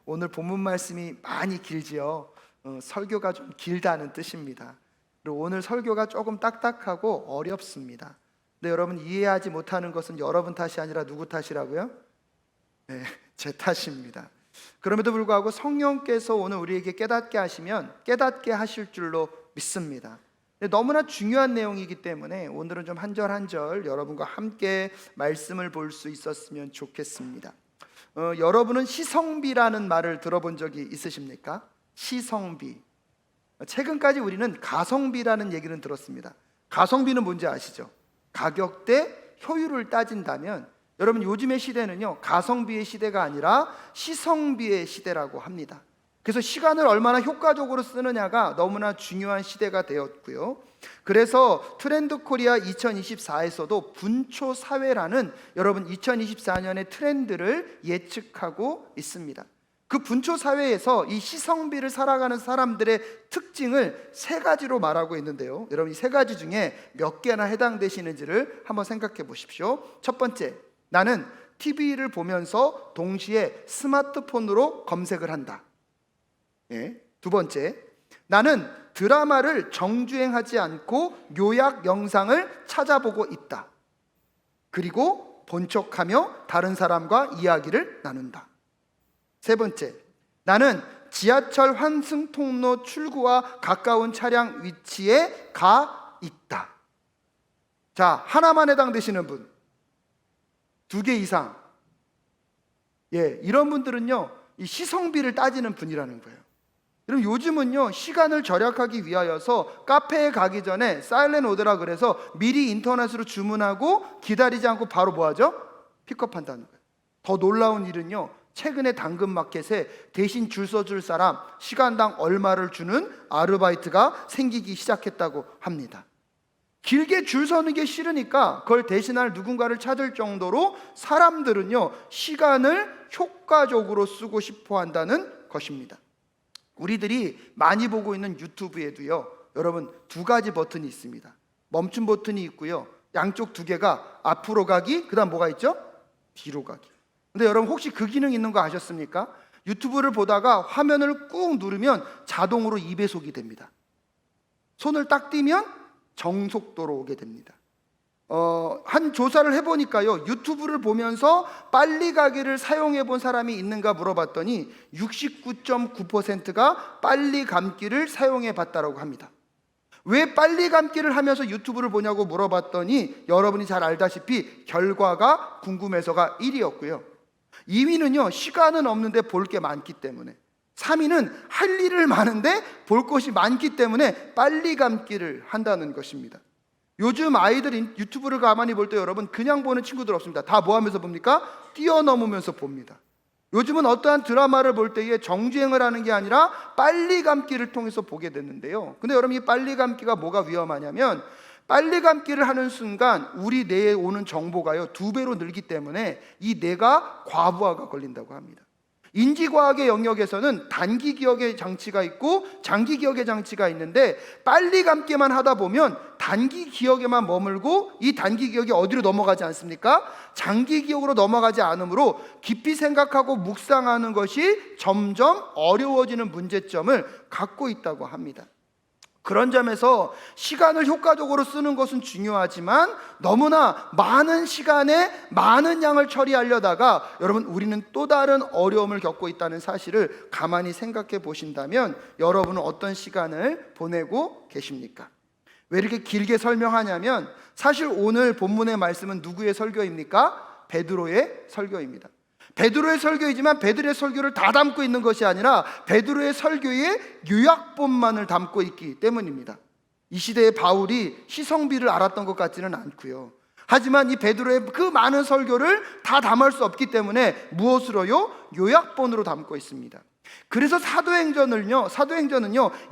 오늘 본문 말씀이 많이 길지요. 설교가 좀 길다는 뜻입니다. 그리고 오늘 설교가 조금 딱딱하고 어렵습니다. 근데 여러분, 이해하지 못하는 것은 여러분 탓이 아니라 누구 탓이라고요? 네, 제 탓입니다. 그럼에도 불구하고 성령께서 오늘 우리에게 깨닫게 하시면 깨닫게 하실 줄로 믿습니다. 너무나 중요한 내용이기 때문에 오늘은 좀 한 절 한 절 여러분과 함께 말씀을 볼 수 있었으면 좋겠습니다. 여러분은 시성비라는 말을 들어본 적이 있으십니까? 시성비. 최근까지 우리는 가성비라는 얘기는 들었습니다. 가성비는 뭔지 아시죠? 가격 대 효율을 따진다면 여러분, 요즘의 시대는요, 가성비의 시대가 아니라 시성비의 시대라고 합니다. 그래서 시간을 얼마나 효과적으로 쓰느냐가 너무나 중요한 시대가 되었고요. 그래서 트렌드 코리아 2024에서도 분초 사회라는 여러분 2024년의 트렌드를 예측하고 있습니다. 그 분초 사회에서 이 시성비를 살아가는 사람들의 특징을 세 가지로 말하고 있는데요. 여러분, 이 세 가지 중에 몇 개나 해당되시는지를 한번 생각해 보십시오. 첫 번째, 나는 TV를 보면서 동시에 스마트폰으로 검색을 한다. 두 번째, 나는 드라마를 정주행하지 않고 요약 영상을 찾아보고 있다. 그리고 본척하며 다른 사람과 이야기를 나눈다. 세 번째, 나는 지하철 환승 통로 출구와 가까운 차량 위치에 가 있다. 자, 하나만 해당되시는 분, 두 개 이상. 이런 분들은요, 이 시성비를 따지는 분이라는 거예요. 그럼 요즘은요, 시간을 절약하기 위하여서 카페에 가기 전에 사일렌트 오더라 그래서 미리 인터넷으로 주문하고 기다리지 않고 바로 뭐하죠? 픽업한다는 거예요. 더 놀라운 일은요, 최근에 당근마켓에 대신 줄 서줄 사람 시간당 얼마를 주는 아르바이트가 생기기 시작했다고 합니다. 길게 줄 서는 게 싫으니까 그걸 대신할 누군가를 찾을 정도로 사람들은요, 시간을 효과적으로 쓰고 싶어 한다는 것입니다. 우리들이 많이 보고 있는 유튜브에도요, 여러분, 두 가지 버튼이 있습니다. 멈춤 버튼이 있고요, 양쪽 두 개가 앞으로 가기, 그 다음 뭐가 있죠? 뒤로 가기. 근데 여러분, 혹시 그 기능 있는 거 아셨습니까? 유튜브를 보다가 화면을 꾹 누르면 자동으로 2배속이 됩니다. 손을 딱 띄면 정속도로 오게 됩니다. 한 조사를 해보니까요, 유튜브를 보면서 빨리 가기를 사용해 본 사람이 있는가 물어봤더니 69.9%가 빨리 감기를 사용해 봤다고 합니다. 왜 빨리 감기를 하면서 유튜브를 보냐고 물어봤더니 여러분이 잘 알다시피 결과가 궁금해서가 1위였고요 2위는요, 시간은 없는데 볼 게 많기 때문에, 3위는 할 일을 많은데 볼 것이 많기 때문에 빨리 감기를 한다는 것입니다. 요즘 아이들이 유튜브를 가만히 볼 때 여러분, 그냥 보는 친구들 없습니다. 다 뭐 하면서 봅니까? 뛰어넘으면서 봅니다. 요즘은 어떠한 드라마를 볼 때에 정주행을 하는 게 아니라 빨리 감기를 통해서 보게 됐는데요, 근데 여러분, 이 빨리 감기가 뭐가 위험하냐면, 빨리 감기를 하는 순간 우리 뇌에 오는 정보가요 2배로 늘기 때문에 이 뇌가 과부하가 걸린다고 합니다. 인지과학의 영역에서는 단기 기억의 장치가 있고 장기 기억의 장치가 있는데, 빨리 감기만 하다 보면 단기 기억에만 머물고 이 단기 기억이 어디로 넘어가지 않습니까? 장기 기억으로 넘어가지 않으므로 깊이 생각하고 묵상하는 것이 점점 어려워지는 문제점을 갖고 있다고 합니다. 그런 점에서 시간을 효과적으로 쓰는 것은 중요하지만 너무나 많은 시간에 많은 양을 처리하려다가 여러분, 우리는 또 다른 어려움을 겪고 있다는 사실을 가만히 생각해 보신다면 여러분은 어떤 시간을 보내고 계십니까? 왜 이렇게 길게 설명하냐면, 사실 오늘 본문의 말씀은 누구의 설교입니까? 베드로의 설교입니다. 베드로의 설교이지만 베드로의 설교를 다 담고 있는 것이 아니라 베드로의 설교의 요약본만을 담고 있기 때문입니다. 이 시대의 바울이 시성비를 알았던 것 같지는 않고요, 하지만 이 베드로의 그 많은 설교를 다 담을 수 없기 때문에 무엇으로요? 요약본으로 담고 있습니다. 그래서 사도행전은요,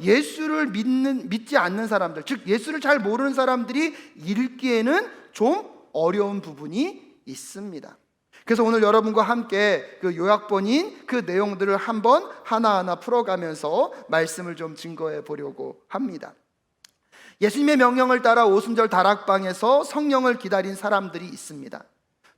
예수를 믿지 않는 사람들, 즉 예수를 잘 모르는 사람들이 읽기에는 좀 어려운 부분이 있습니다. 그래서 오늘 여러분과 함께 그 요약본인 그 내용들을 한번 하나하나 풀어가면서 말씀을 좀 증거해 보려고 합니다. 예수님의 명령을 따라 오순절 다락방에서 성령을 기다린 사람들이 있습니다.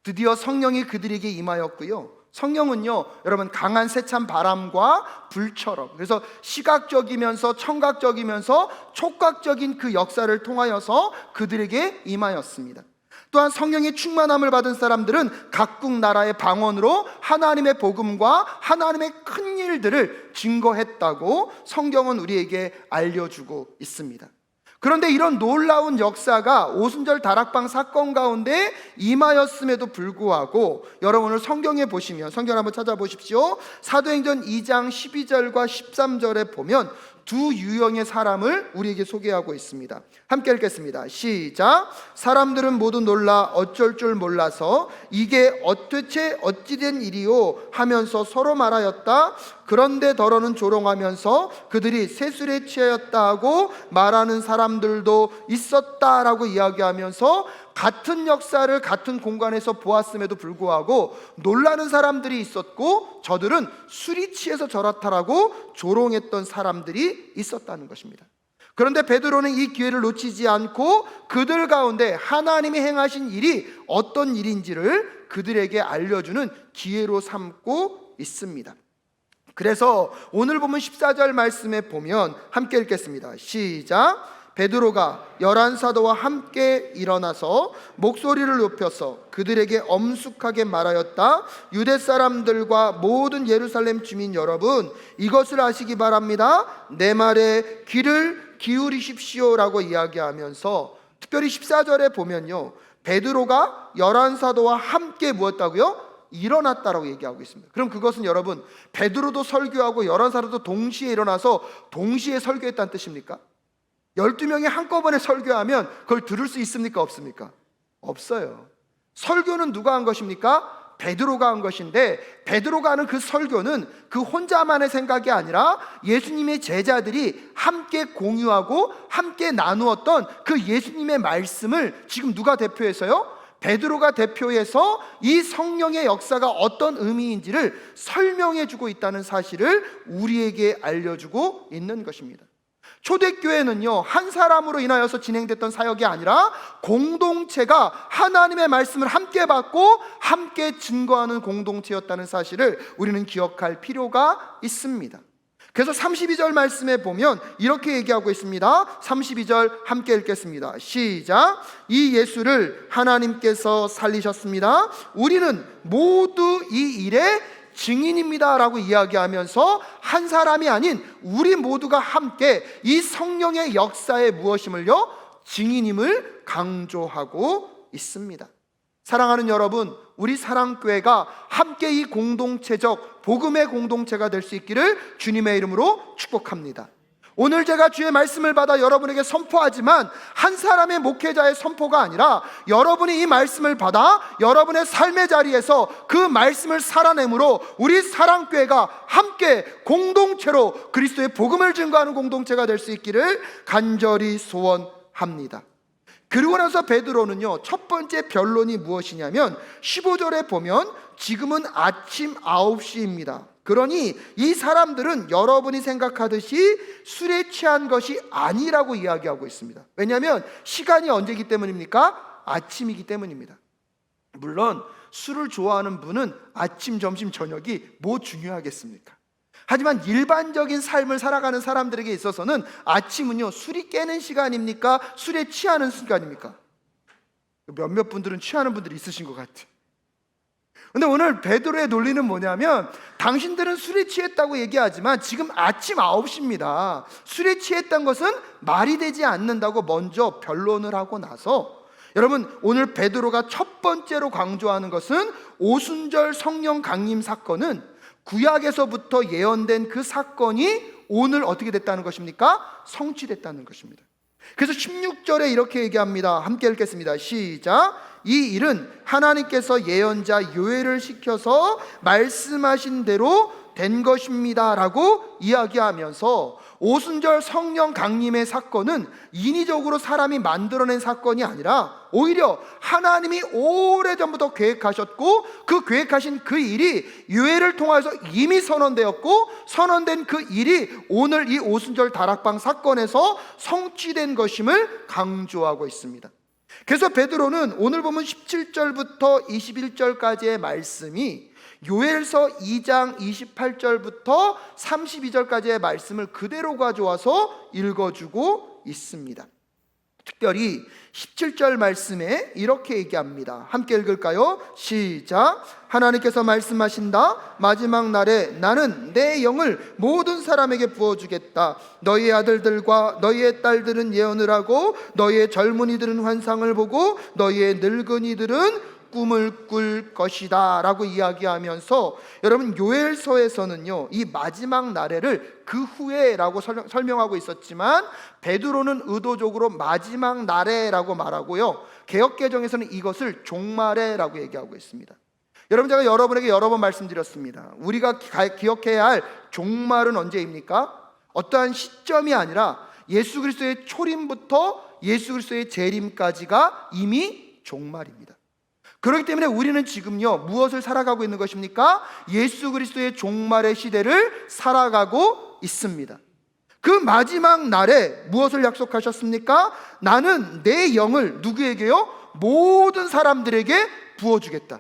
드디어 성령이 그들에게 임하였고요, 성령은요, 여러분, 강한 세찬 바람과 불처럼, 그래서 시각적이면서 청각적이면서 촉각적인 그 역사를 통하여서 그들에게 임하였습니다. 또한 성령의 충만함을 받은 사람들은 각국 나라의 방언으로 하나님의 복음과 하나님의 큰 일들을 증거했다고 성경은 우리에게 알려주고 있습니다. 그런데 이런 놀라운 역사가 오순절 다락방 사건 가운데 임하였음에도 불구하고, 여러분 오늘 성경에 보시면, 성경 한번 찾아보십시오. 사도행전 2장 12절과 13절에 보면 두 유형의 사람을 우리에게 소개하고 있습니다. 함께 읽겠습니다. 시작. 사람들은 모두 놀라 어쩔 줄 몰라서 이게 어떻게 어찌된 일이요 하면서 서로 말하였다. 그런데 더러는 조롱하면서 그들이 세술에 취하였다 하고 말하는 사람들도 있었다라고 이야기하면서 같은 역사를 같은 공간에서 보았음에도 불구하고 놀라는 사람들이 있었고 저들은 술이 취해서 저렇다라고 조롱했던 사람들이 있었다는 것입니다. 그런데 베드로는 이 기회를 놓치지 않고 그들 가운데 하나님이 행하신 일이 어떤 일인지를 그들에게 알려주는 기회로 삼고 있습니다. 그래서 오늘 보면 14절 말씀에 보면 함께 읽겠습니다. 시작. 베드로가 11사도와 함께 일어나서 목소리를 높여서 그들에게 엄숙하게 말하였다. 유대 사람들과 모든 예루살렘 주민 여러분, 이것을 아시기 바랍니다. 내 말에 귀를 기울이십시오라고 이야기하면서, 특별히 14절에 보면요, 베드로가 11사도와 함께 무엇다고요? 일어났다라고 얘기하고 있습니다. 그럼 그것은 여러분, 베드로도 설교하고 11사도도 동시에 일어나서 동시에 설교했다는 뜻입니까? 12명이 한꺼번에 설교하면 그걸 들을 수 있습니까? 없습니까? 없어요. 설교는 누가 한 것입니까? 베드로가 한 것인데, 베드로가 하는 그 설교는 그 혼자만의 생각이 아니라 예수님의 제자들이 함께 공유하고 함께 나누었던 그 예수님의 말씀을 지금 누가 대표해서요? 베드로가 대표해서 이 성령의 역사가 어떤 의미인지를 설명해 주고 있다는 사실을 우리에게 알려주고 있는 것입니다. 초대교회는요, 한 사람으로 인하여서 진행됐던 사역이 아니라 공동체가 하나님의 말씀을 함께 받고 함께 증거하는 공동체였다는 사실을 우리는 기억할 필요가 있습니다. 그래서 32절 말씀에 보면 이렇게 얘기하고 있습니다. 32절 함께 읽겠습니다. 시작. 이 예수를 하나님께서 살리셨습니다. 우리는 모두 이 일에 증인입니다 라고 이야기하면서 한 사람이 아닌 우리 모두가 함께 이 성령의 역사의 무엇임을요? 증인임을 강조하고 있습니다. 사랑하는 여러분, 우리 사랑교회가 함께 이 공동체적 복음의 공동체가 될 수 있기를 주님의 이름으로 축복합니다. 오늘 제가 주의 말씀을 받아 여러분에게 선포하지만 한 사람의 목회자의 선포가 아니라 여러분이 이 말씀을 받아 여러분의 삶의 자리에서 그 말씀을 살아내므로 우리 사랑교회가 함께 공동체로 그리스도의 복음을 증거하는 공동체가 될 수 있기를 간절히 소원합니다. 그리고 나서 베드로는요, 첫 번째 변론이 무엇이냐면 15절에 보면 지금은 아침 9시입니다. 그러니 이 사람들은 여러분이 생각하듯이 술에 취한 것이 아니라고 이야기하고 있습니다. 왜냐하면 시간이 언제이기 때문입니까? 아침이기 때문입니다. 물론 술을 좋아하는 분은 아침, 점심, 저녁이 뭐 중요하겠습니까? 하지만 일반적인 삶을 살아가는 사람들에게 있어서는 아침은요, 술이 깨는 시간입니까? 술에 취하는 시간입니까? 몇몇 분들은 취하는 분들이 있으신 것 같아요. 근데 오늘 베드로의 논리는 뭐냐면, 당신들은 술에 취했다고 얘기하지만 지금 아침 9시입니다. 술에 취했다는 것은 말이 되지 않는다고 먼저 변론을 하고 나서, 여러분 오늘 베드로가 첫 번째로 강조하는 것은 오순절 성령 강림 사건은 구약에서부터 예언된 그 사건이 오늘 어떻게 됐다는 것입니까? 성취됐다는 것입니다. 그래서 16절에 이렇게 얘기합니다. 함께 읽겠습니다. 시작. 이 일은 하나님께서 예언자 요엘을 시켜서 말씀하신 대로 된 것입니다 라고 이야기하면서, 오순절 성령 강림의 사건은 인위적으로 사람이 만들어낸 사건이 아니라 오히려 하나님이 오래전부터 계획하셨고, 그 계획하신 그 일이 요엘을 통해서 이미 선언되었고, 선언된 그 일이 오늘 이 오순절 다락방 사건에서 성취된 것임을 강조하고 있습니다. 그래서 베드로는 오늘 보면 17절부터 21절까지의 말씀이 요엘서 2장 28절부터 32절까지의 말씀을 그대로 가져와서 읽어주고 있습니다. 특별히 17절 말씀에 이렇게 얘기합니다. 함께 읽을까요? 시작. 하나님께서 말씀하신다. 마지막 날에 나는 내 영을 모든 사람에게 부어주겠다. 너희의 아들들과 너희의 딸들은 예언을 하고 너희의 젊은이들은 환상을 보고 너희의 늙은이들은 꿈을 꿀 것이다 라고 이야기하면서, 여러분 요엘서에서는요 이 마지막 날에를 그 후에 라고 설명하고 있었지만 베드로는 의도적으로 마지막 날에라고 말하고요, 개역개정에서는 이것을 종말에라고 얘기하고 있습니다. 여러분, 제가 여러분에게 여러 번 말씀드렸습니다. 우리가 기억해야 할 종말은 언제입니까? 어떠한 시점이 아니라 예수 그리스도의 초림부터 예수 그리스도의 재림까지가 이미 종말입니다. 그렇기 때문에 우리는 지금요 무엇을 살아가고 있는 것입니까? 예수 그리스도의 종말의 시대를 살아가고 있습니다. 그 마지막 날에 무엇을 약속하셨습니까? 나는 내 영을 누구에게요? 모든 사람들에게 부어주겠다.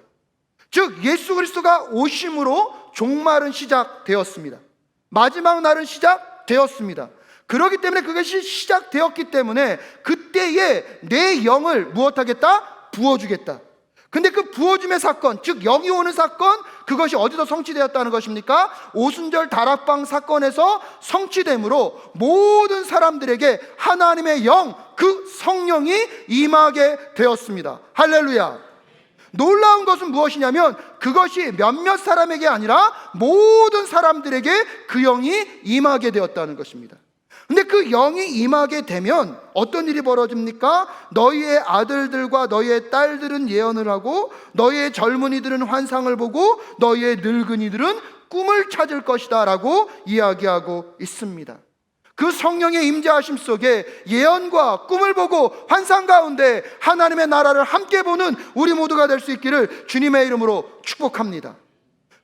즉 예수 그리스도가 오심으로 종말은 시작되었습니다. 마지막 날은 시작되었습니다. 그렇기 때문에 그것이 시작되었기 때문에 그때에 내 영을 무엇하겠다? 부어주겠다. 근데 그 부어줌의 사건, 즉 영이 오는 사건, 그것이 어디서 성취되었다는 것입니까? 오순절 다락방 사건에서 성취됨으로 모든 사람들에게 하나님의 영, 그 성령이 임하게 되었습니다. 할렐루야. 놀라운 것은 무엇이냐면 그것이 몇몇 사람에게 아니라 모든 사람들에게 그 영이 임하게 되었다는 것입니다. 근데 그 영이 임하게 되면 어떤 일이 벌어집니까? 너희의 아들들과 너희의 딸들은 예언을 하고 너희의 젊은이들은 환상을 보고 너희의 늙은이들은 꿈을 찾을 것이다 라고 이야기하고 있습니다. 그 성령의 임재하심 속에 예언과 꿈을 보고 환상 가운데 하나님의 나라를 함께 보는 우리 모두가 될 수 있기를 주님의 이름으로 축복합니다.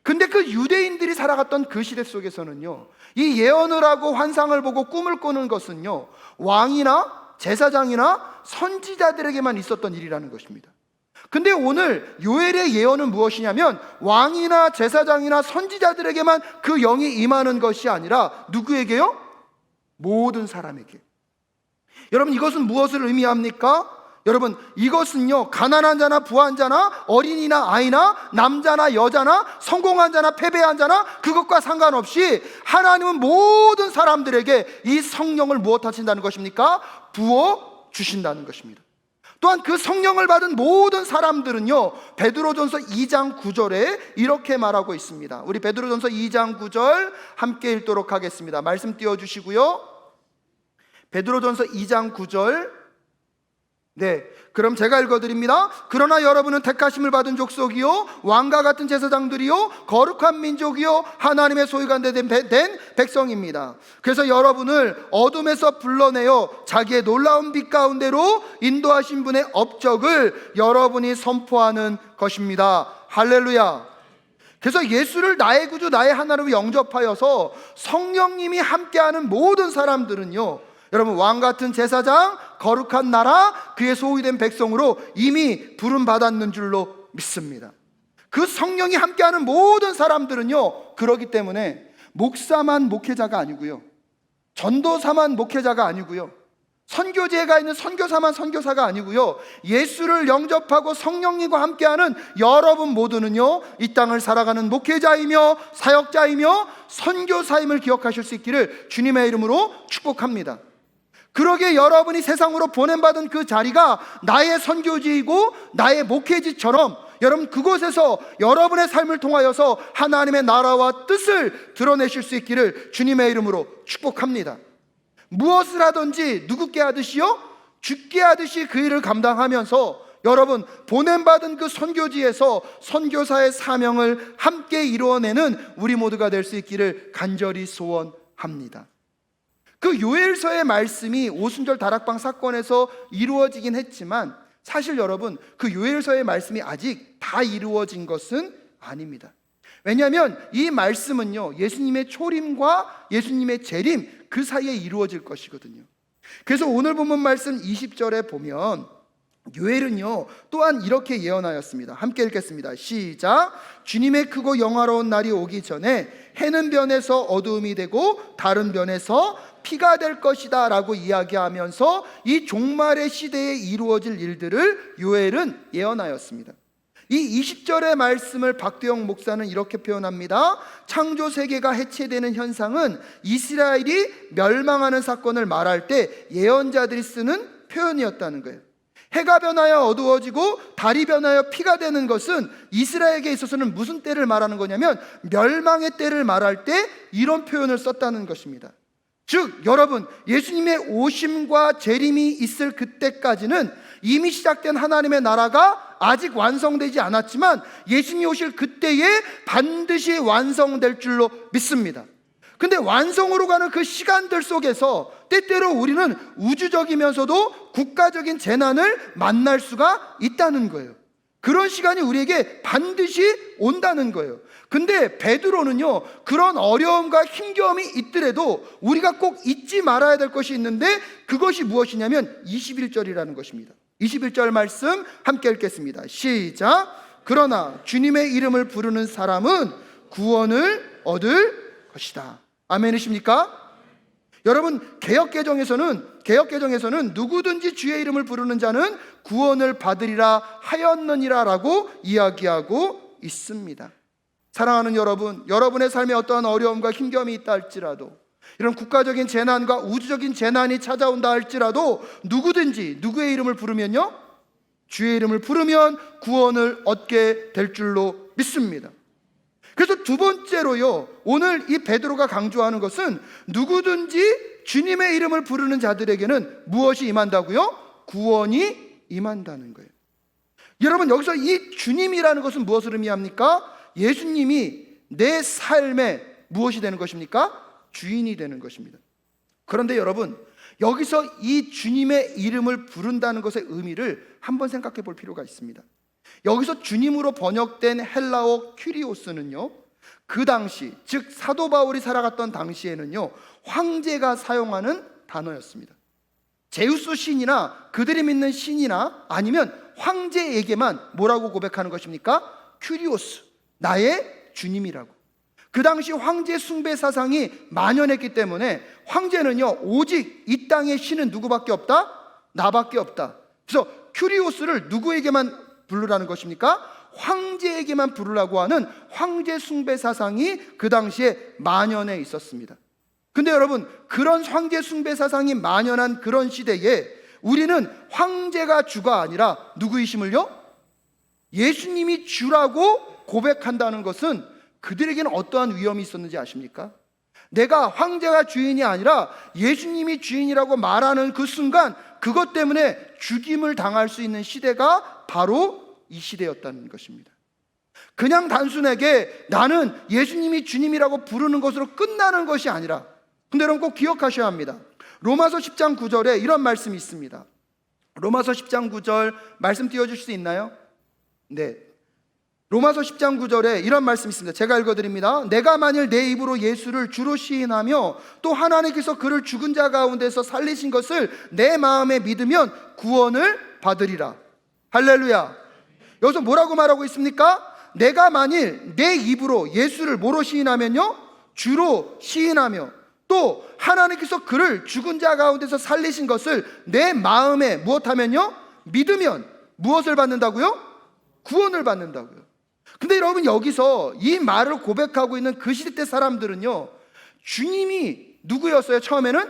근데 그 유대인들이 살아갔던 그 시대 속에서는요 이 예언을 하고 환상을 보고 꿈을 꾸는 것은요 왕이나 제사장이나 선지자들에게만 있었던 일이라는 것입니다. 근데 오늘 요엘의 예언은 무엇이냐면 왕이나 제사장이나 선지자들에게만 그 영이 임하는 것이 아니라 누구에게요? 모든 사람에게. 여러분, 이것은 무엇을 의미합니까? 여러분, 이것은요 가난한 자나 부한 자나 어린이나 아이나 남자나 여자나 성공한 자나 패배한 자나 그것과 상관없이 하나님은 모든 사람들에게 이 성령을 무엇하신다는 것입니까? 부어 주신다는 것입니다. 또한 그 성령을 받은 모든 사람들은요 베드로전서 2장 9절에 이렇게 말하고 있습니다. 우리 베드로전서 2장 9절 함께 읽도록 하겠습니다. 말씀 띄워주시고요. 베드로전서 2장 9절, 네, 그럼 제가 읽어드립니다. 그러나 여러분은 택하심을 받은 족속이요 왕과 같은 제사장들이요 거룩한 민족이요 하나님의 소유가 된 백성입니다. 그래서 여러분을 어둠에서 불러내어 자기의 놀라운 빛 가운데로 인도하신 분의 업적을 여러분이 선포하는 것입니다. 할렐루야. 그래서 예수를 나의 구주 나의 하나님으로 영접하여서 성령님이 함께하는 모든 사람들은요 여러분 왕같은 제사장, 거룩한 나라, 그의 소유된 백성으로 이미 부름받았는 줄로 믿습니다. 그 성령이 함께하는 모든 사람들은요 그렇기 때문에 목사만 목회자가 아니고요 전도사만 목회자가 아니고요 선교지에가 있는 선교사만 선교사가 아니고요 예수를 영접하고 성령님과 함께하는 여러분 모두는요 이 땅을 살아가는 목회자이며 사역자이며 선교사임을 기억하실 수 있기를 주님의 이름으로 축복합니다. 그러게 여러분이 세상으로 보냄받은 그 자리가 나의 선교지이고 나의 목회지처럼 여러분 그곳에서 여러분의 삶을 통하여서 하나님의 나라와 뜻을 드러내실 수 있기를 주님의 이름으로 축복합니다. 무엇을 하든지 누구께 하듯이요? 주께 하듯이 그 일을 감당하면서 여러분 보냄받은 그 선교지에서 선교사의 사명을 함께 이루어내는 우리 모두가 될 수 있기를 간절히 소원합니다. 그 요엘서의 말씀이 오순절 다락방 사건에서 이루어지긴 했지만 사실 여러분 그 요엘서의 말씀이 아직 다 이루어진 것은 아닙니다. 왜냐하면 이 말씀은요 예수님의 초림과 예수님의 재림 그 사이에 이루어질 것이거든요. 그래서 오늘 본문 말씀 20절에 보면 요엘은요 또한 이렇게 예언하였습니다. 함께 읽겠습니다. 시작. 주님의 크고 영화로운 날이 오기 전에 해는 변해서 어두움이 되고 다른 변해서 피가 될 것이다 라고 이야기하면서 이 종말의 시대에 이루어질 일들을 요엘은 예언하였습니다. 이 20절의 말씀을 박두영 목사는 이렇게 표현합니다. 창조 세계가 해체되는 현상은 이스라엘이 멸망하는 사건을 말할 때 예언자들이 쓰는 표현이었다는 거예요. 해가 변하여 어두워지고 달이 변하여 피가 되는 것은 이스라엘에게 있어서는 무슨 때를 말하는 거냐면 멸망의 때를 말할 때 이런 표현을 썼다는 것입니다. 즉 여러분, 예수님의 오심과 재림이 있을 그때까지는 이미 시작된 하나님의 나라가 아직 완성되지 않았지만 예수님이 오실 그때에 반드시 완성될 줄로 믿습니다. 근데 완성으로 가는 그 시간들 속에서 때때로 우리는 우주적이면서도 국가적인 재난을 만날 수가 있다는 거예요. 그런 시간이 우리에게 반드시 온다는 거예요. 근데 베드로는요 그런 어려움과 힘겨움이 있더라도 우리가 꼭 잊지 말아야 될 것이 있는데 그것이 무엇이냐면 21절이라는 것입니다. 21절 말씀 함께 읽겠습니다. 시작. 그러나 주님의 이름을 부르는 사람은 구원을 얻을 것이다. 아멘이십니까? 여러분, 개역개정에서는 누구든지 주의 이름을 부르는 자는 구원을 받으리라 하였느니라 라고 이야기하고 있습니다. 사랑하는 여러분, 여러분의 삶에 어떠한 어려움과 힘겨움이 있다 할지라도, 이런 국가적인 재난과 우주적인 재난이 찾아온다 할지라도 누구든지 누구의 이름을 부르면요, 주의 이름을 부르면 구원을 얻게 될 줄로 믿습니다. 그래서 두 번째로요, 오늘 이 베드로가 강조하는 것은 누구든지 주님의 이름을 부르는 자들에게는 무엇이 임한다고요? 구원이 임한다는 거예요. 여러분, 여기서 이 주님이라는 것은 무엇을 의미합니까? 예수님이 내 삶에 무엇이 되는 것입니까? 주인이 되는 것입니다. 그런데 여러분, 여기서 이 주님의 이름을 부른다는 것의 의미를 한번 생각해 볼 필요가 있습니다. 여기서 주님으로 번역된 헬라어 큐리오스는요, 그 당시, 즉 사도 바울이 살아갔던 당시에는요 황제가 사용하는 단어였습니다. 제우스 신이나 그들이 믿는 신이나 아니면 황제에게만 뭐라고 고백하는 것입니까? 큐리오스, 나의 주님이라고. 그 당시 황제 숭배 사상이 만연했기 때문에 황제는요 오직 이 땅의 신은 누구밖에 없다? 나밖에 없다. 그래서 큐리오스를 누구에게만 부르라는 것입니까? 황제에게만 부르라고 하는 황제 숭배 사상이 그 당시에 만연해 있었습니다. 근데 여러분, 그런 황제 숭배 사상이 만연한 그런 시대에 우리는 황제가 주가 아니라 누구이심을요? 예수님이 주라고 고백한다는 것은 그들에게는 어떠한 위험이 있었는지 아십니까? 내가 황제가 주인이 아니라 예수님이 주인이라고 말하는 그 순간 그것 때문에 죽임을 당할 수 있는 시대가 바로 이 시대였다는 것입니다. 그냥 단순하게 나는 예수님이 주님이라고 부르는 것으로 끝나는 것이 아니라, 근데 여러분 꼭 기억하셔야 합니다. 로마서 10장 9절에 이런 말씀이 있습니다. 로마서 10장 9절 말씀 띄워주실 수 있나요? 네, 로마서 10장 9절에 이런 말씀이 있습니다. 제가 읽어드립니다. 내가 만일 내 입으로 예수를 주로 시인하며 또 하나님께서 그를 죽은 자 가운데서 살리신 것을 내 마음에 믿으면 구원을 받으리라. 할렐루야. 여기서 뭐라고 말하고 있습니까? 내가 만일 내 입으로 예수를 뭐로 시인하면요? 주로 시인하며 또 하나님께서 그를 죽은 자 가운데서 살리신 것을 내 마음에 무엇하면요? 믿으면 무엇을 받는다고요? 구원을 받는다고요. 근데 여러분, 여기서 이 말을 고백하고 있는 그 시대 때 사람들은요 주님이 누구였어요? 처음에는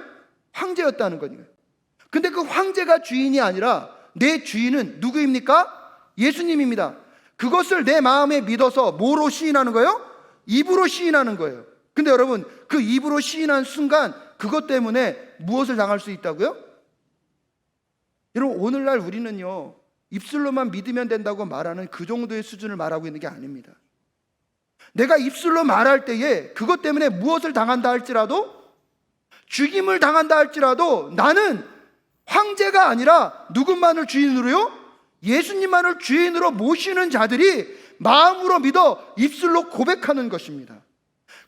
황제였다는 거예요. 근데 그 황제가 주인이 아니라 내 주인은 누구입니까? 예수님입니다. 그것을 내 마음에 믿어서 뭐로 시인하는 거예요? 입으로 시인하는 거예요. 근데 여러분, 그 입으로 시인한 순간 그것 때문에 무엇을 당할 수 있다고요? 여러분, 오늘날 우리는요 입술로만 믿으면 된다고 말하는 그 정도의 수준을 말하고 있는 게 아닙니다. 내가 입술로 말할 때에 그것 때문에 무엇을 당한다 할지라도, 죽임을 당한다 할지라도 나는 황제가 아니라 누군만을 주인으로요? 예수님만을 주인으로 모시는 자들이 마음으로 믿어 입술로 고백하는 것입니다.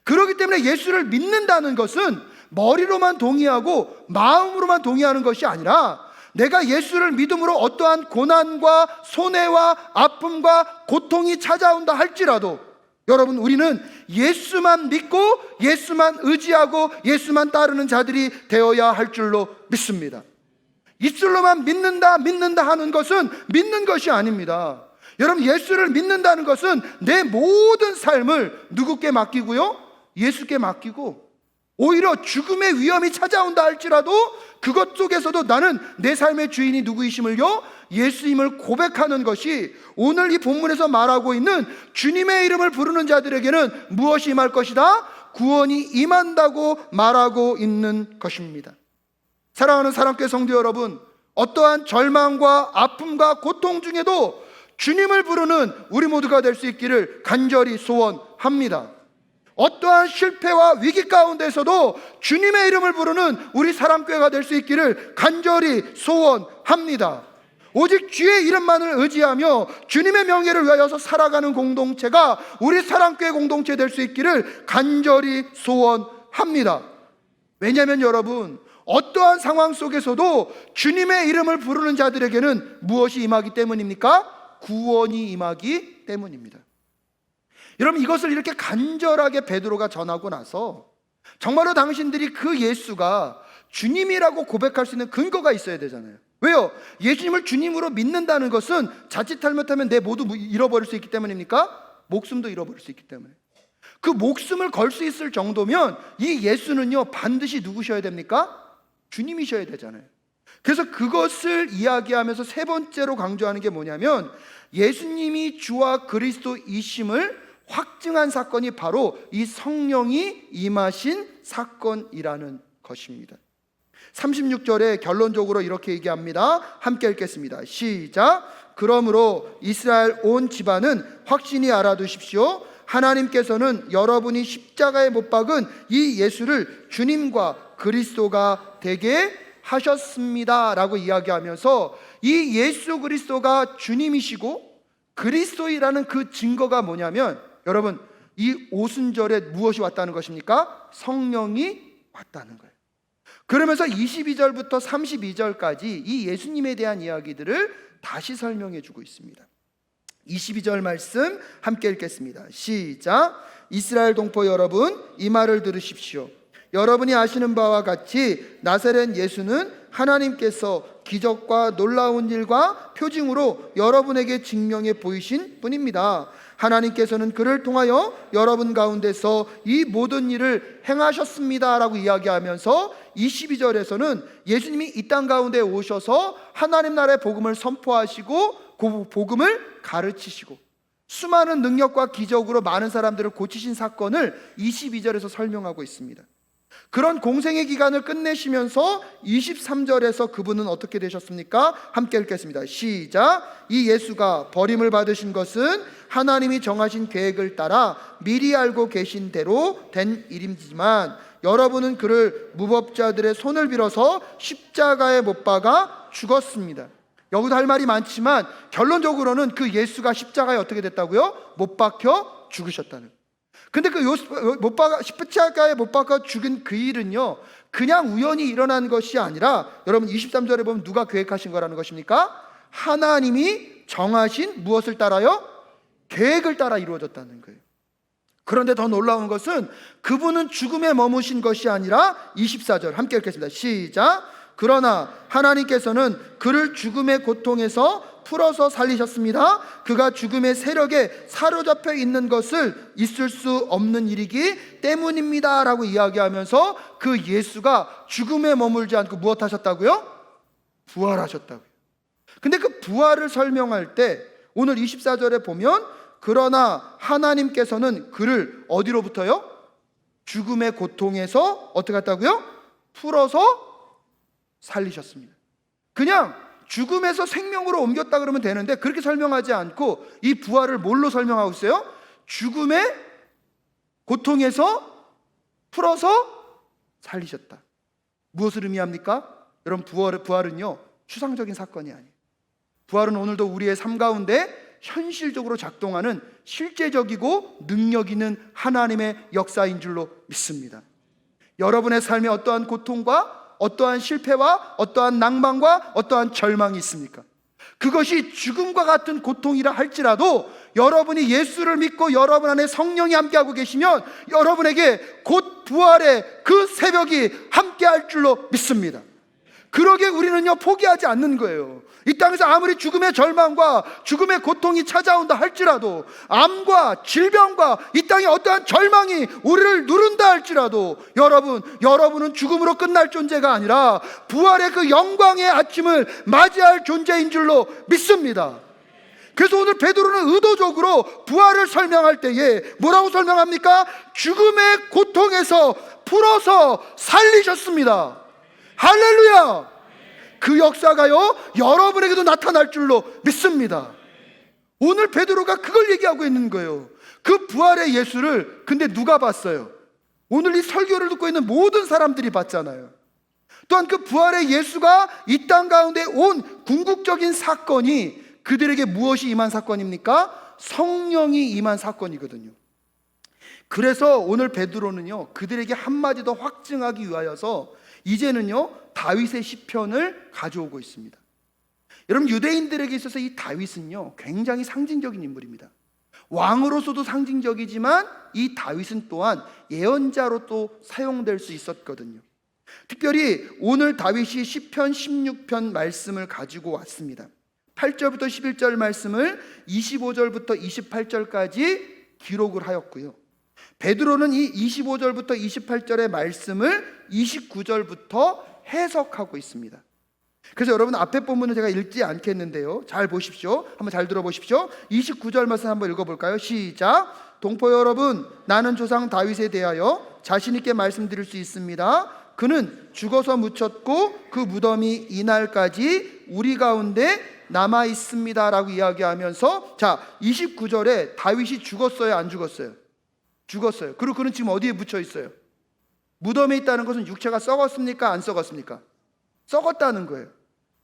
그렇기 때문에 예수를 믿는다는 것은 머리로만 동의하고 마음으로만 동의하는 것이 아니라 내가 예수를 믿음으로 어떠한 고난과 손해와 아픔과 고통이 찾아온다 할지라도 여러분, 우리는 예수만 믿고 예수만 의지하고 예수만 따르는 자들이 되어야 할 줄로 믿습니다. 입술로만 믿는다 하는 것은 믿는 것이 아닙니다. 여러분, 예수를 믿는다는 것은 내 모든 삶을 누구께 맡기고요? 예수께 맡기고, 오히려 죽음의 위험이 찾아온다 할지라도 그것 속에서도 나는 내 삶의 주인이 누구이심을요? 예수님을 고백하는 것이 오늘 이 본문에서 말하고 있는 주님의 이름을 부르는 자들에게는 무엇이 임할 것이다? 구원이 임한다고 말하고 있는 것입니다. 사랑하는 사랑교회 성도 여러분, 어떠한 절망과 아픔과 고통 중에도 주님을 부르는 우리 모두가 될 수 있기를 간절히 소원합니다. 어떠한 실패와 위기 가운데서도 주님의 이름을 부르는 우리 사랑교회가 될 수 있기를 간절히 소원합니다. 오직 주의 이름만을 의지하며 주님의 명예를 위하여서 살아가는 공동체가 우리 사랑교회 공동체 될 수 있기를 간절히 소원합니다. 왜냐하면 여러분, 어떠한 상황 속에서도 주님의 이름을 부르는 자들에게는 무엇이 임하기 때문입니까? 구원이 임하기 때문입니다. 여러분, 이것을 이렇게 간절하게 베드로가 전하고 나서 정말로 당신들이 그 예수가 주님이라고 고백할 수 있는 근거가 있어야 되잖아요. 왜요? 예수님을 주님으로 믿는다는 것은 자칫 잘못하면 내 모두 잃어버릴 수 있기 때문입니까? 목숨도 잃어버릴 수 있기 때문에. 그 목숨을 걸 수 있을 정도면 이 예수는요, 반드시 누구셔야 됩니까? 주님이셔야 되잖아요. 그래서 그것을 이야기하면서 세 번째로 강조하는 게 뭐냐면, 예수님이 주와 그리스도이심을 확증한 사건이 바로 이 성령이 임하신 사건이라는 것입니다. 36절에 결론적으로 이렇게 얘기합니다. 함께 읽겠습니다. 시작. 그러므로 이스라엘 온 집안은 확신히 알아두십시오. 하나님께서는 여러분이 십자가에 못 박은 이 예수를 주님과 그리스도가 되게 하셨습니다 라고 이야기하면서, 이 예수 그리스도가 주님이시고 그리스도이라는 그 증거가 뭐냐면, 여러분, 이 오순절에 무엇이 왔다는 것입니까? 성령이 왔다는 거예요. 그러면서 22절부터 32절까지 이 예수님에 대한 이야기들을 다시 설명해 주고 있습니다. 22절 말씀 함께 읽겠습니다. 시작. 이스라엘 동포 여러분, 이 말을 들으십시오. 여러분이 아시는 바와 같이 나사렛 예수는 하나님께서 기적과 놀라운 일과 표징으로 여러분에게 증명해 보이신 분입니다. 하나님께서는 그를 통하여 여러분 가운데서 이 모든 일을 행하셨습니다 라고 이야기하면서 22절에서는 예수님이 이 땅 가운데 오셔서 하나님 나라의 복음을 선포하시고 그 복음을 가르치시고 수많은 능력과 기적으로 많은 사람들을 고치신 사건을 22절에서 설명하고 있습니다. 그런 공생의 기간을 끝내시면서 23절에서 그분은 어떻게 되셨습니까? 함께 읽겠습니다. 시작. 이 예수가 버림을 받으신 것은 하나님이 정하신 계획을 따라 미리 알고 계신 대로 된 일이지만 여러분은 그를 무법자들의 손을 빌어서 십자가에 못 박아 죽었습니다. 여기도 할 말이 많지만 결론적으로는 그 예수가 십자가에 어떻게 됐다고요? 못 박혀 죽으셨다는. 근데 그 십자가에 못 박아 죽은 그 일은요, 그냥 우연히 일어난 것이 아니라, 여러분 23절에 보면 누가 계획하신 거라는 것입니까? 하나님이 정하신 무엇을 따라요? 계획을 따라 이루어졌다는 거예요. 그런데 더 놀라운 것은 그분은 죽음에 머무신 것이 아니라 24절 함께 읽겠습니다. 시작. 그러나 하나님께서는 그를 죽음의 고통에서 풀어서 살리셨습니다. 그가 죽음의 세력에 사로잡혀 있는 것을 있을 수 없는 일이기 때문입니다 라고 이야기하면서 그 예수가 죽음에 머물지 않고 무엇 하셨다고요? 부활하셨다고요. 근데 그 부활을 설명할 때 오늘 24절에 보면, 그러나 하나님께서는 그를 어디로부터요? 죽음의 고통에서 어떻게 했다고요? 풀어서 살리셨습니다. 그냥 죽음에서 생명으로 옮겼다 그러면 되는데 그렇게 설명하지 않고 이 부활을 뭘로 설명하고 있어요? 죽음의 고통에서 풀어서 살리셨다. 무엇을 의미합니까? 여러분, 부활은요 추상적인 사건이 아니에요. 부활은 오늘도 우리의 삶 가운데 현실적으로 작동하는 실제적이고 능력 있는 하나님의 역사인 줄로 믿습니다. 여러분의 삶에 어떠한 고통과 어떠한 실패와 어떠한 낭만과 어떠한 절망이 있습니까? 그것이 죽음과 같은 고통이라 할지라도 여러분이 예수를 믿고 여러분 안에 성령이 함께하고 계시면 여러분에게 곧 부활의 그 새벽이 함께할 줄로 믿습니다. 그러게 우리는요 포기하지 않는 거예요. 이 땅에서 아무리 죽음의 절망과 죽음의 고통이 찾아온다 할지라도, 암과 질병과 이 땅에 어떠한 절망이 우리를 누른다 할지라도 여러분은 죽음으로 끝날 존재가 아니라 부활의 그 영광의 아침을 맞이할 존재인 줄로 믿습니다. 그래서 오늘 베드로는 의도적으로 부활을 설명할 때에 뭐라고 설명합니까? 죽음의 고통에서 풀어서 살리셨습니다. 할렐루야! 그 역사가요 여러분에게도 나타날 줄로 믿습니다. 오늘 베드로가 그걸 얘기하고 있는 거예요. 그 부활의 예수를 근데 누가 봤어요? 오늘 이 설교를 듣고 있는 모든 사람들이 봤잖아요. 또한 그 부활의 예수가 이 땅 가운데 온 궁극적인 사건이 그들에게 무엇이 임한 사건입니까? 성령이 임한 사건이거든요. 그래서 오늘 베드로는요 그들에게 한마디 더 확증하기 위하여서 이제는요 다윗의 시편을 가져오고 있습니다. 여러분, 유대인들에게 있어서 이 다윗은요 굉장히 상징적인 인물입니다. 왕으로서도 상징적이지만 이 다윗은 또한 예언자로 또 사용될 수 있었거든요. 특별히 오늘 다윗이 시편 16편 말씀을 가지고 왔습니다. 8절부터 11절 말씀을 25절부터 28절까지 기록을 하였고요, 베드로는 이 25절부터 28절의 말씀을 29절부터 해석하고 있습니다. 그래서 여러분 앞에 본문은 제가 읽지 않겠는데요, 잘 보십시오. 한번 잘 들어보십시오. 29절 말씀 한번 읽어볼까요? 시작. 동포 여러분, 나는 조상 다윗에 대하여 자신 있게 말씀드릴 수 있습니다. 그는 죽어서 묻혔고 그 무덤이 이날까지 우리 가운데 남아 있습니다 라고 이야기하면서, 자 29절에 다윗이 죽었어요 안 죽었어요? 죽었어요. 그리고 그는 지금 어디에 묻혀 있어요? 무덤에 있다는 것은 육체가 썩었습니까? 안 썩었습니까? 썩었다는 거예요.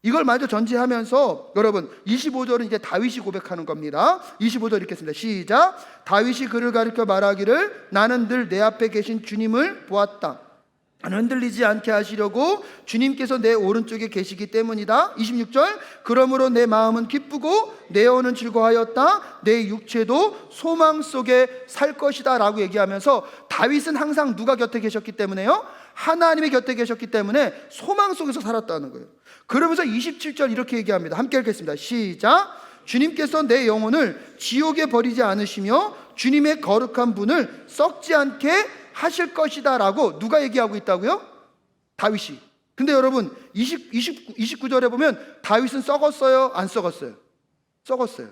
이걸 마저 전제하면서 여러분 25절은 이제 다윗이 고백하는 겁니다. 25절 읽겠습니다. 시작. 다윗이 그를 가리켜 말하기를 나는 늘 내 앞에 계신 주님을 보았다. 흔들리지 않게 하시려고 주님께서 내 오른쪽에 계시기 때문이다. 26절. 그러므로 내 마음은 기쁘고 내 영혼은 즐거워하였다. 내 육체도 소망 속에 살 것이다 라고 얘기하면서 다윗은 항상 누가 곁에 계셨기 때문에요? 하나님의 곁에 계셨기 때문에 소망 속에서 살았다는 거예요. 그러면서 27절 이렇게 얘기합니다. 함께 읽겠습니다. 시작. 주님께서 내 영혼을 지옥에 버리지 않으시며 주님의 거룩한 분을 썩지 않게 하실 것이다 라고 누가 얘기하고 있다고요? 다윗이. 근데 여러분 29절에 보면 다윗은 썩었어요? 안 썩었어요? 썩었어요.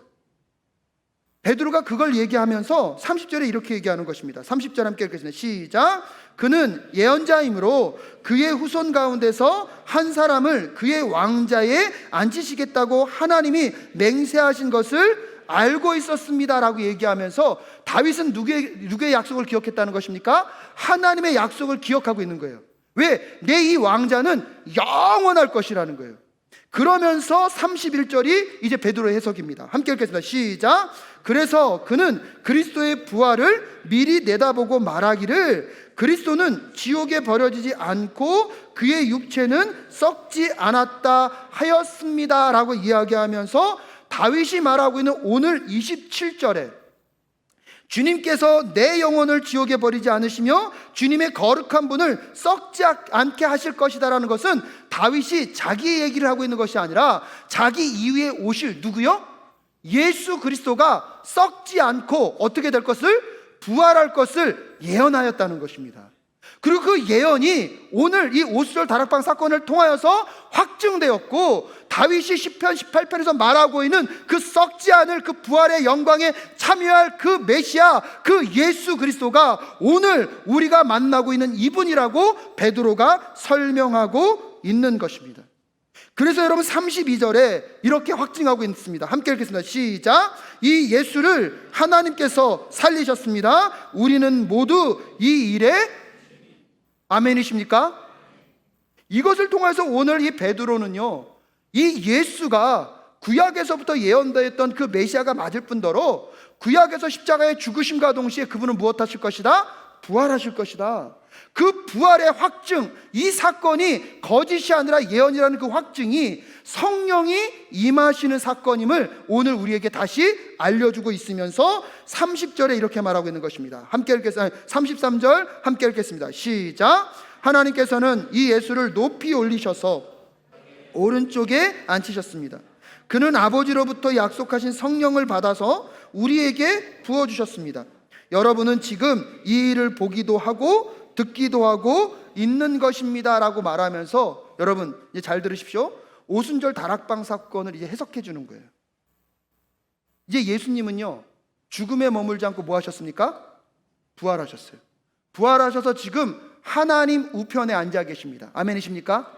베드로가 그걸 얘기하면서 30절에 이렇게 얘기하는 것입니다. 30절 함께 읽겠습니다. 시작. 그는 예언자이므로 그의 후손 가운데서 한 사람을 그의 왕자에 앉히시겠다고 하나님이 맹세하신 것을 알고 있었습니다 라고 얘기하면서 다윗은 누구의 약속을 기억했다는 것입니까? 하나님의 약속을 기억하고 있는 거예요. 왜? 내 이 왕자는 영원할 것이라는 거예요. 그러면서 31절이 이제 베드로의 해석입니다. 함께 읽겠습니다. 시작. 그래서 그는 그리스도의 부활을 미리 내다보고 말하기를 그리스도는 지옥에 버려지지 않고 그의 육체는 썩지 않았다 하였습니다 라고 이야기하면서 다윗이 말하고 있는 오늘 27절에 주님께서 내 영혼을 지옥에 버리지 않으시며 주님의 거룩한 분을 썩지 않게 하실 것이다 라는 것은 다윗이 자기 얘기를 하고 있는 것이 아니라 자기 이후에 오실 누구요? 예수 그리스도가 썩지 않고 어떻게 될 것을? 부활할 것을 예언하였다는 것입니다. 그리고 그 예언이 오늘 이 오수절 다락방 사건을 통하여서 확증되었고, 다윗이 시편 18편에서 말하고 있는 그 썩지 않을 그 부활의 영광에 참여할 그 메시아, 그 예수 그리스도가 오늘 우리가 만나고 있는 이분이라고 베드로가 설명하고 있는 것입니다. 그래서 여러분 32절에 이렇게 확증하고 있습니다. 함께 읽겠습니다. 시작. 이 예수를 하나님께서 살리셨습니다. 우리는 모두 이 일에 아멘이십니까? 이것을 통해서 오늘 이 베드로는요, 이 예수가 구약에서부터 예언되었던 그 메시아가 맞을 뿐더러 구약에서 십자가의 죽으심과 동시에 그분은 무엇 하실 것이다? 부활하실 것이다. 그 부활의 확증, 이 사건이 거짓이 아니라 예언이라는 그 확증이 성령이 임하시는 사건임을 오늘 우리에게 다시 알려주고 있으면서 30절에 이렇게 말하고 있는 것입니다. 함께 읽겠습니다. 33절 함께 읽겠습니다. 시작. 하나님께서는 이 예수를 높이 올리셔서 오른쪽에 앉히셨습니다. 그는 아버지로부터 약속하신 성령을 받아서 우리에게 부어주셨습니다. 여러분은 지금 이 일을 보기도 하고 듣기도 하고 있는 것입니다 라고 말하면서, 여러분 이제 잘 들으십시오. 오순절 다락방 사건을 이제 해석해 주는 거예요. 이제 예수님은요, 죽음에 머물지 않고 뭐 하셨습니까? 부활하셨어요. 부활하셔서 지금 하나님 우편에 앉아 계십니다. 아멘이십니까?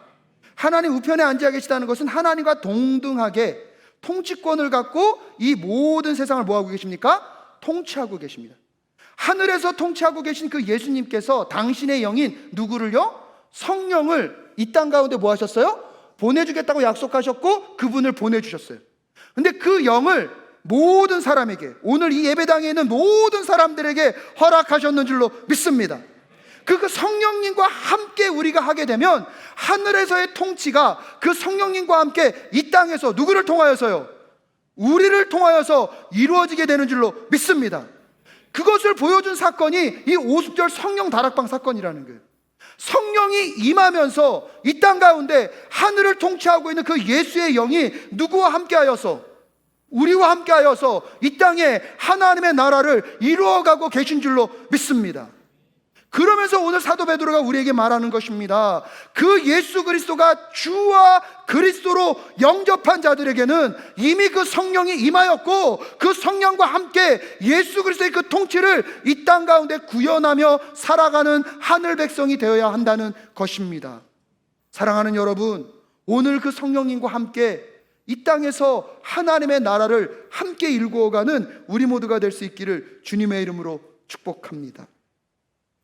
하나님 우편에 앉아 계시다는 것은 하나님과 동등하게 통치권을 갖고 이 모든 세상을 뭐 하고 계십니까? 통치하고 계십니다. 하늘에서 통치하고 계신 그 예수님께서 당신의 영인 누구를요? 성령을 이 땅 가운데 뭐 하셨어요? 보내주겠다고 약속하셨고 그분을 보내주셨어요. 근데 그 영을 모든 사람에게, 오늘 이 예배당에 있는 모든 사람들에게 허락하셨는 줄로 믿습니다. 그 성령님과 함께 우리가 하게 되면 하늘에서의 통치가 그 성령님과 함께 이 땅에서 누구를 통하여서요? 우리를 통하여서 이루어지게 되는 줄로 믿습니다. 그것을 보여준 사건이 이 오순절 성령 다락방 사건이라는 거예요. 성령이 임하면서 이 땅 가운데 하늘을 통치하고 있는 그 예수의 영이 누구와 함께하여서, 우리와 함께하여서 이 땅에 하나님의 나라를 이루어가고 계신 줄로 믿습니다. 그러면서 오늘 사도 베드로가 우리에게 말하는 것입니다. 그 예수 그리스도가 주와 그리스도로 영접한 자들에게는 이미 그 성령이 임하였고 그 성령과 함께 예수 그리스도의 그 통치를 이 땅 가운데 구현하며 살아가는 하늘 백성이 되어야 한다는 것입니다. 사랑하는 여러분, 오늘 그 성령님과 함께 이 땅에서 하나님의 나라를 함께 일구어가는 우리 모두가 될 수 있기를 주님의 이름으로 축복합니다.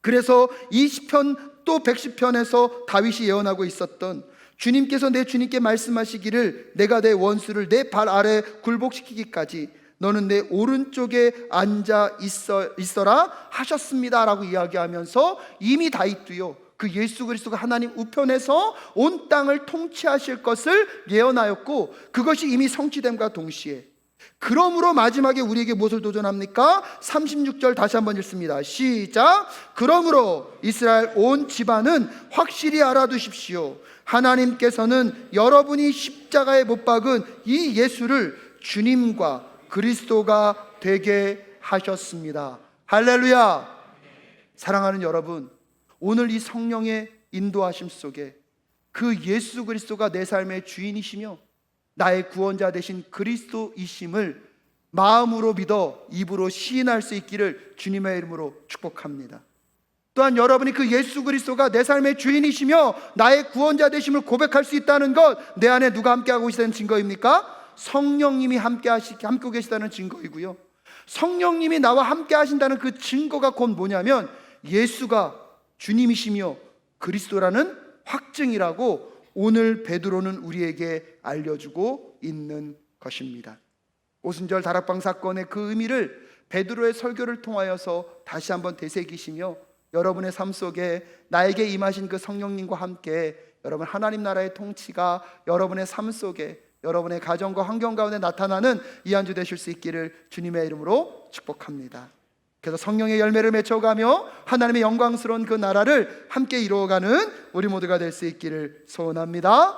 그래서 이 시편 또 110편에서 다윗이 예언하고 있었던, 주님께서 내 주님께 말씀하시기를 내가 내 원수를 내 발 아래 굴복시키기까지 너는 내 오른쪽에 앉아 있어라 하셨습니다 라고 이야기하면서 이미 다윗도요, 그 예수 그리스도가 하나님 우편에서 온 땅을 통치하실 것을 예언하였고 그것이 이미 성취됨과 동시에, 그러므로 마지막에 우리에게 무엇을 도전합니까? 36절 다시 한번 읽습니다. 시작. 그러므로 이스라엘 온 집안은 확실히 알아두십시오. 하나님께서는 여러분이 십자가에 못 박은 이 예수를 주님과 그리스도가 되게 하셨습니다. 할렐루야. 사랑하는 여러분, 오늘 이 성령의 인도하심 속에 그 예수 그리스도가 내 삶의 주인이시며 나의 구원자 되신 그리스도이심을 마음으로 믿어 입으로 시인할 수 있기를 주님의 이름으로 축복합니다. 또한 여러분이 그 예수 그리스도가 내 삶의 주인이시며 나의 구원자 되심을 고백할 수 있다는 것, 내 안에 누가 함께하고 계시다는 증거입니까? 성령님이 함께 계시다는 증거이고요, 성령님이 나와 함께 하신다는 그 증거가 곧 뭐냐면 예수가 주님이시며 그리스도라는 확증이라고 오늘 베드로는 우리에게 알려주고 있는 것입니다. 오순절 다락방 사건의 그 의미를 베드로의 설교를 통하여서 다시 한번 되새기시며 여러분의 삶 속에 나에게 임하신 그 성령님과 함께 여러분 하나님 나라의 통치가 여러분의 삶 속에, 여러분의 가정과 환경 가운데 나타나는 이 한 주 되실 수 있기를 주님의 이름으로 축복합니다. 그래서 성령의 열매를 맺혀가며 하나님의 영광스러운 그 나라를 함께 이루어가는 우리 모두가 될 수 있기를 소원합니다.